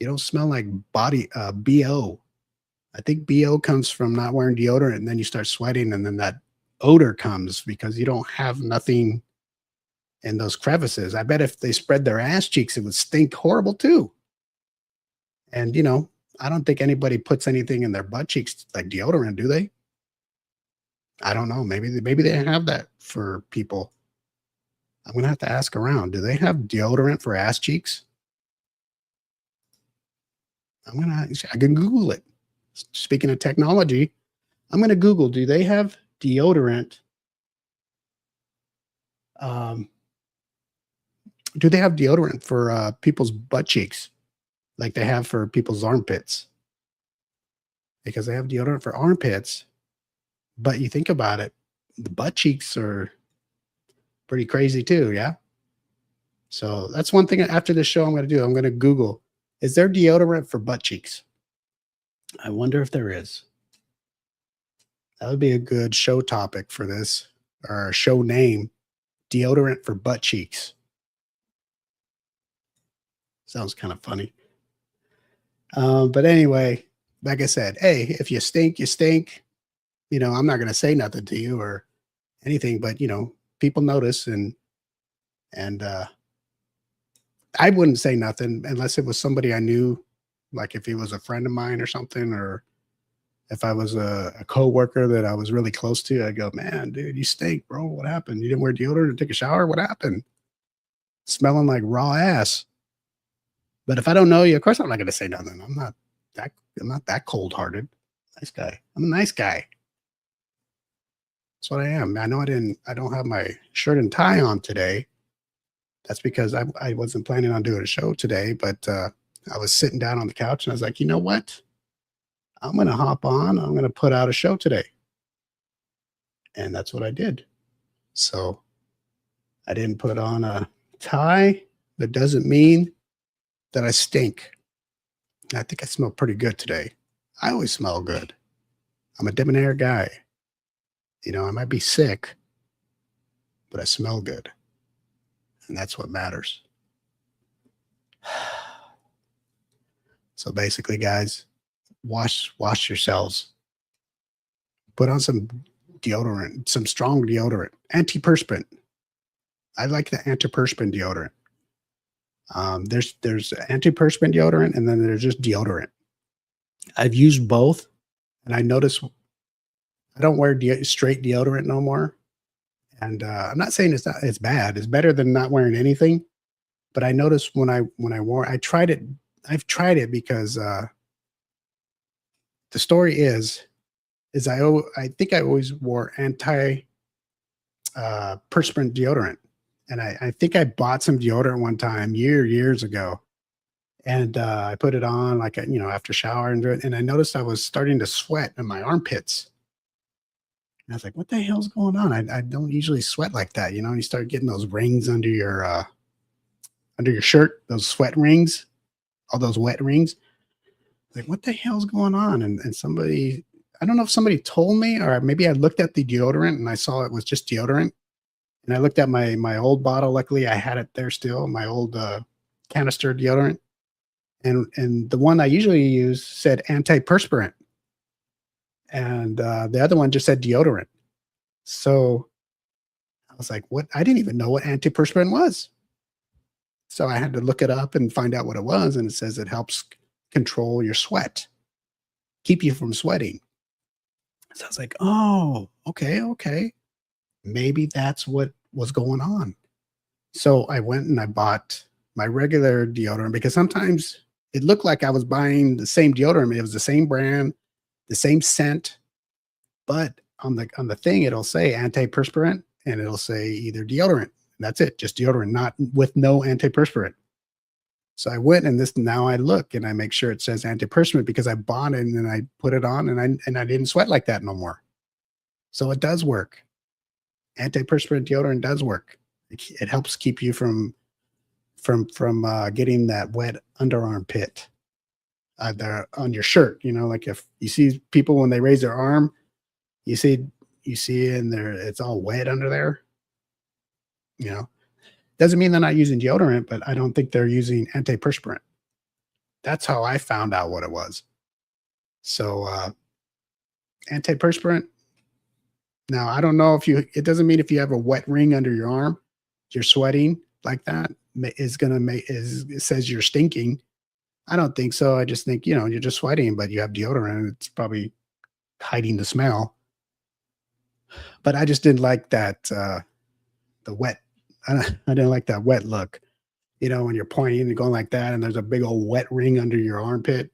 You don't smell like body BO. I think BO comes from not wearing deodorant and then you start sweating and then that odor comes because you don't have nothing in those crevices. I bet if they spread their ass cheeks, it would stink horrible too. And I don't think anybody puts anything in their butt cheeks like deodorant, do they? I don't know. Maybe they have that for people. I'm gonna have to ask around. Do they have deodorant for ass cheeks? I can Google it. Speaking of technology, I'm gonna Google. Do they have deodorant? Um, do they have deodorant for people's butt cheeks, like they have for people's armpits? Because they have deodorant for armpits, but you think about it, the butt cheeks are pretty crazy too. Yeah. So that's one thing after this show I'm going to do. I'm going to Google, is there deodorant for butt cheeks? I wonder if there is. That would be a good show topic for this, or a show name, deodorant for butt cheeks. Sounds kind of funny. But anyway, like I said, hey, if you stink, you stink. I'm not going to say nothing to you or anything, but people notice, and I wouldn't say nothing unless it was somebody I knew, like if he was a friend of mine or something, or if I was a coworker that I was really close to. I'd go, man, dude, you stink, bro. What happened? You didn't wear deodorant to take a shower? What happened? Smelling like raw ass. But if I don't know you, of course I'm not going to say nothing. I'm not that cold hearted. Nice guy. I'm a nice guy. That's what I am. I know I don't have my shirt and tie on today. That's because I wasn't planning on doing a show today, but I was sitting down on the couch and I was like, you know what? I'm going to hop on. I'm going to put out a show today. And that's what I did. So I didn't put on a tie. That doesn't mean that I stink. I think I smell pretty good today. I always smell good. I'm a debonair guy. I might be sick, but I smell good. And that's what matters. So basically, guys, wash yourselves. Put on some deodorant, some strong deodorant, antiperspirant. I like the antiperspirant deodorant. There's antiperspirant deodorant, and then there's just deodorant. I've used both, and I notice I don't wear straight deodorant no more. And I'm not saying it's bad. It's better than not wearing anything. But I noticed when I wore, I tried it. I've tried it because the story is I think I always wore perspirant deodorant, and I think I bought some deodorant one time years ago, and I put it on like after shower and I noticed I was starting to sweat in my armpits. And I was like, what the hell's going on? I don't usually sweat like that. You start getting those rings under your shirt, those sweat rings, all those wet rings. Like, what the hell's going on? And somebody, I don't know if somebody told me, or maybe I looked at the deodorant and I saw it was just deodorant. And I looked at my old bottle. Luckily, I had it there still, my old canister deodorant. And the one I usually use said antiperspirant. And the other one just said deodorant. So I was like, what? I didn't even know what antiperspirant was. So I had to look it up and find out what it was. And it says it helps control your sweat, keep you from sweating. So I was like, oh, okay. Maybe that's what was going on. So I went and I bought my regular deodorant because sometimes it looked like I was buying the same deodorant. It was the same brand, the same scent, but on the thing it'll say antiperspirant and it'll say either deodorant. That's it, just deodorant, not with no antiperspirant. So I went and now I look and I make sure it says antiperspirant because I bought it and then I put it on and I didn't sweat like that no more. So it does work. Antiperspirant deodorant does work. It helps keep you from getting that wet underarm pit there on your shirt. Like if you see people when they raise their arm, you see in there, it's all wet under there. You know, doesn't mean they're not using deodorant, but I don't think they're using antiperspirant. That's how I found out what it was. So, antiperspirant. Now, I don't know if you, it doesn't mean if you have a wet ring under your arm, you're sweating like that is going to make, is, it says you're stinking. I don't think so. I just think, you're just sweating, but you have deodorant. It's probably hiding the smell. But I just didn't like that, the wet, I didn't like that wet look. When you're pointing and going like that and there's a big old wet ring under your armpit.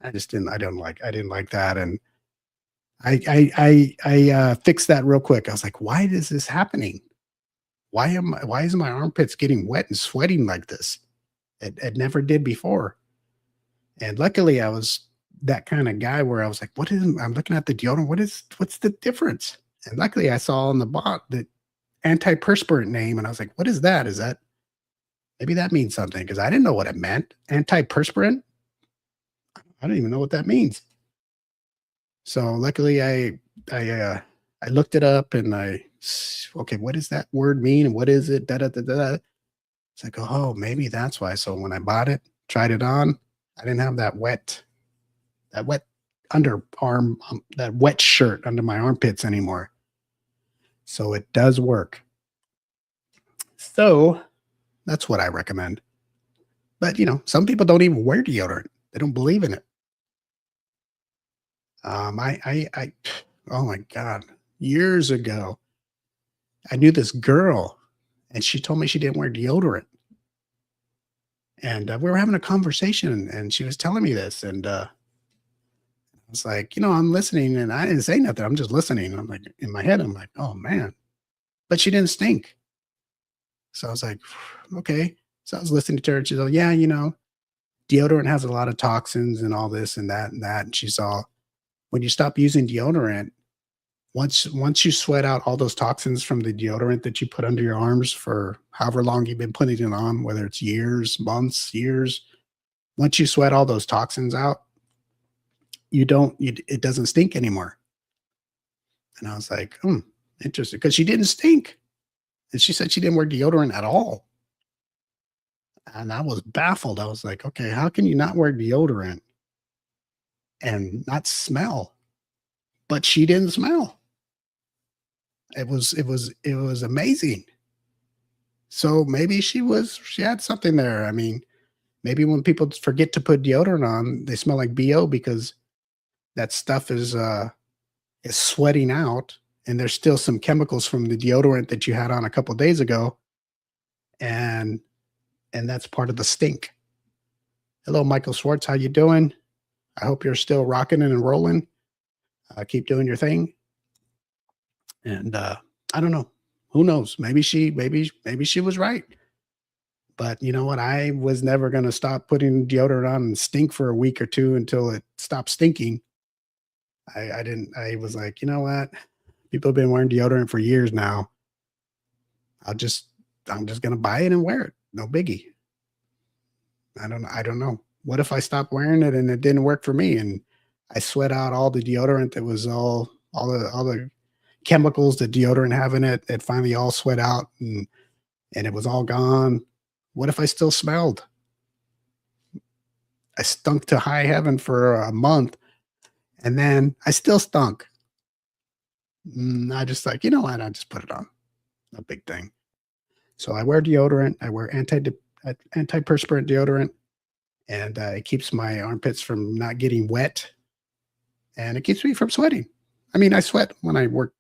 I didn't like that. And I fixed that real quick. I was like, why is this happening? Why is my armpits getting wet and sweating like this? It never did before. And luckily I was that kind of guy where I was like, I'm looking at the deodorant. What's the difference? And luckily I saw on the bot the antiperspirant name. And I was like, what is that? Maybe that means something, because I didn't know what it meant. Antiperspirant? I don't even know what that means. So luckily I looked it up and okay, what does that word mean? And what is it? Da, da, da, da. It's like, oh, maybe that's why. So when I bought it, tried it on, I didn't have that wet underarm, that wet shirt under my armpits anymore. So it does work. So that's what I recommend. But some people don't even wear deodorant. They don't believe in it. Oh my God, years ago, I knew this girl and she told me she didn't wear deodorant. And we were having a conversation and she was telling me this. And I was like, I'm listening and I didn't say nothing. I'm just listening. I'm like, in my head, I'm like, oh man, but she didn't stink. So I was like, okay. So I was listening to her. And she's like, yeah, deodorant has a lot of toxins and all this and that and that. And she saw, when you stop using deodorant, once you sweat out all those toxins from the deodorant that you put under your arms for however long you've been putting it on, whether it's years, months, years, once you sweat all those toxins out, it doesn't stink anymore. And I was like, interesting, because she didn't stink. And she said she didn't wear deodorant at all. And I was baffled. I was like, okay, how can you not wear deodorant and not smell? But she didn't smell. It was amazing. So maybe she had something there. I mean, maybe when people forget to put deodorant on, they smell like BO because that stuff is sweating out, and there's still some chemicals from the deodorant that you had on a couple days ago, and that's part of the stink. Hello, Michael Schwartz. How you doing? I hope you're still rocking and rolling. Keep doing your thing. And I don't know. Who knows? Maybe she was right. But you know what? I was never going to stop putting deodorant on and stink for a week or two until it stopped stinking. I didn't. I was like, you know what? People have been wearing deodorant for years now. I'm just going to buy it and wear it. No biggie. I don't know. What if I stopped wearing it and it didn't work for me, and I sweat out all the deodorant that was all the chemicals that deodorant have in it, that finally all sweat out and it was all gone. What if I still smelled? I stunk to high heaven for a month and then I still stunk. I just like, you know what? I just put it on. No big thing. So I wear deodorant. I wear antiperspirant deodorant, and it keeps my armpits from not getting wet, and it keeps me from sweating. I mean, I sweat when I work.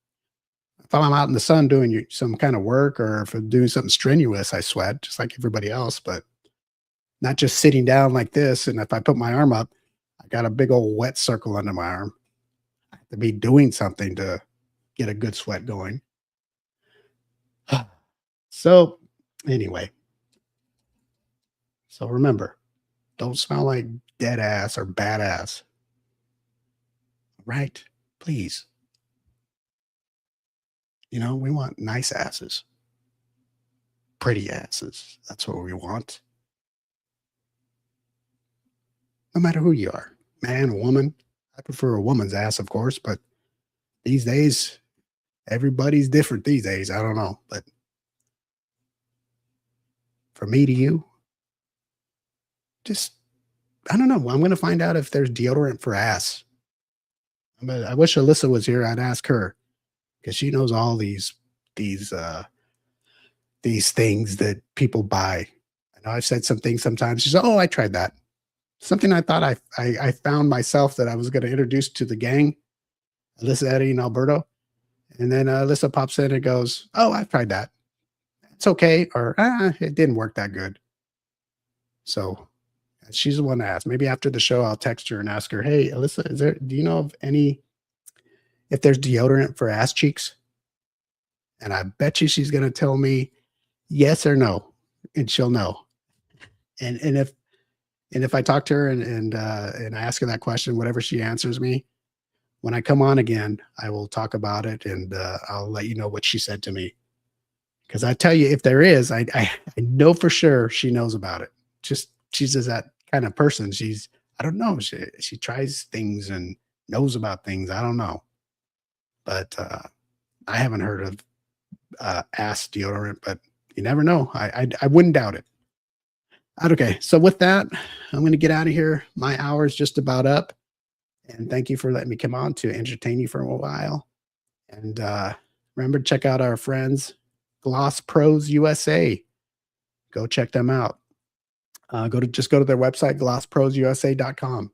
If I'm out in the sun doing some kind of work, or if I'm doing something strenuous, I sweat just like everybody else, but not just sitting down like this. And if I put my arm up, I got a big old wet circle under my arm. I have to be doing something to get a good sweat going. So anyway, so remember, don't smell like dead ass or badass. Right? Please. We want nice asses, pretty asses. That's what we want. No matter who you are, man, woman. I prefer a woman's ass, of course, but these days, everybody's different these days. I don't know, but from me to you. Just, I don't know. I'm going to find out if there's deodorant for ass. I wish Alyssa was here. I'd ask her because she knows all these things that people buy. I know I've said some things sometimes. She said, "Oh, I tried that." Something I thought I found myself that I was going to introduce to the gang, Alyssa, Eddie, and Alberto. And then Alyssa pops in and goes, "Oh, I've tried that. It's okay." Or, "It didn't work that good." So she's the one to ask. Maybe after the show, I'll text her and ask her, "Hey, Alyssa, do you know of if there's deodorant for ass cheeks?" And I bet you she's going to tell me yes or no, and she'll know. And if I talk to her and I ask her that question, whatever she answers me, when I come on again, I will talk about it and I'll let you know what she said to me. Because I tell you, if there is, I know for sure she knows about it. She's just that kind of person. I don't know. She tries things and knows about things. I don't know. But I haven't heard of ass deodorant, but you never know. I wouldn't doubt it. Okay, so with that, I'm going to get out of here. My hour is just about up. And thank you for letting me come on to entertain you for a while. And remember, check out our friends, Gloss Pros USA. Go check them out. Just go to their website, glossprosusa.com,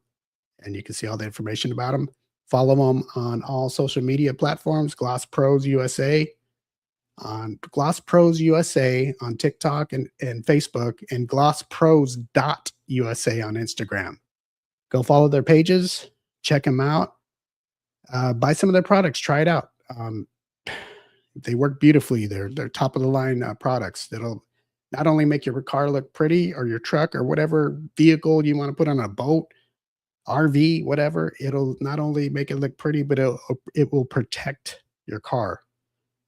and you can see all the information about them. Follow them on all social media platforms, Gloss Pros USA, on Gloss Pros USA on TikTok and Facebook, and glosspros.usa on Instagram. Go follow their pages, check them out, buy some of their products, try it out. They work beautifully. They're top of the line products that'll not only make your car look pretty, or your truck, or whatever vehicle you want to put on a boat, RV, whatever. It'll not only make it look pretty, but it will protect your car,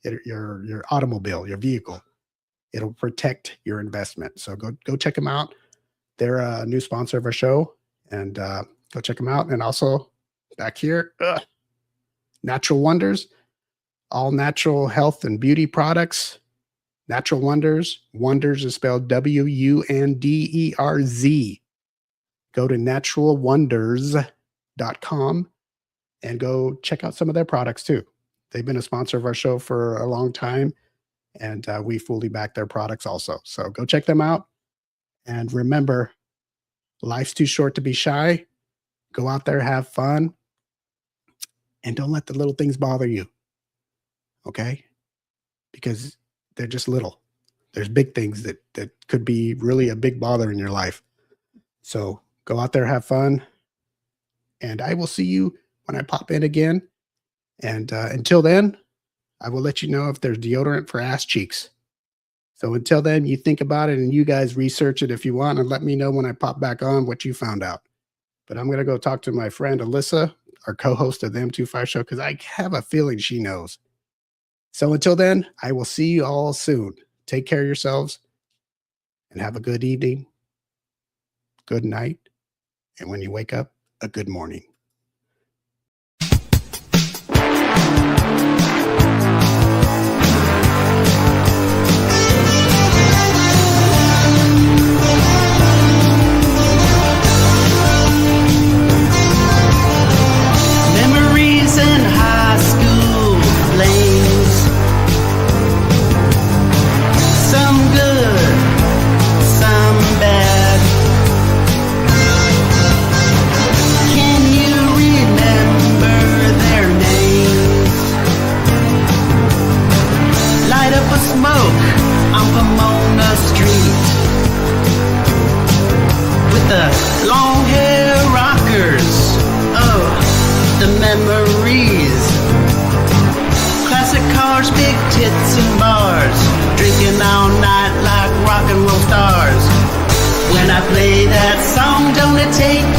your automobile, your vehicle. It'll protect your investment. So go check them out. They're a new sponsor of our show, and go check them out. And also back here, Natural Wonders, all natural health and beauty products. Natural Wonders. Wonders is spelled WUNDERZ. Go to naturalwonders.com and go check out some of their products too. They've been a sponsor of our show for a long time, and we fully back their products also. So go check them out. And remember, life's too short to be shy. Go out there, have fun, and don't let the little things bother you. Okay? Because they're just little. There's big things that could be really a big bother in your life. So go out there, have fun, and I will see you when I pop in again. And until then, I will let you know if there's deodorant for ass cheeks. So until then, you think about it, and you guys research it if you want, and let me know when I pop back on what you found out. But I'm going to go talk to my friend Alyssa, our co-host of the M25 Show, because I have a feeling she knows. So until then, I will see you all soon. Take care of yourselves and have a good evening, good night, and when you wake up, a good morning. Memories in high school flames, some good, some bad. Can you remember their names? Light up a smoke on Pomona Street with the long hair rockers. Oh, the memories. Classic cars, big tits and bars, drinking all night like rock and roll stars. When I play that song, don't it take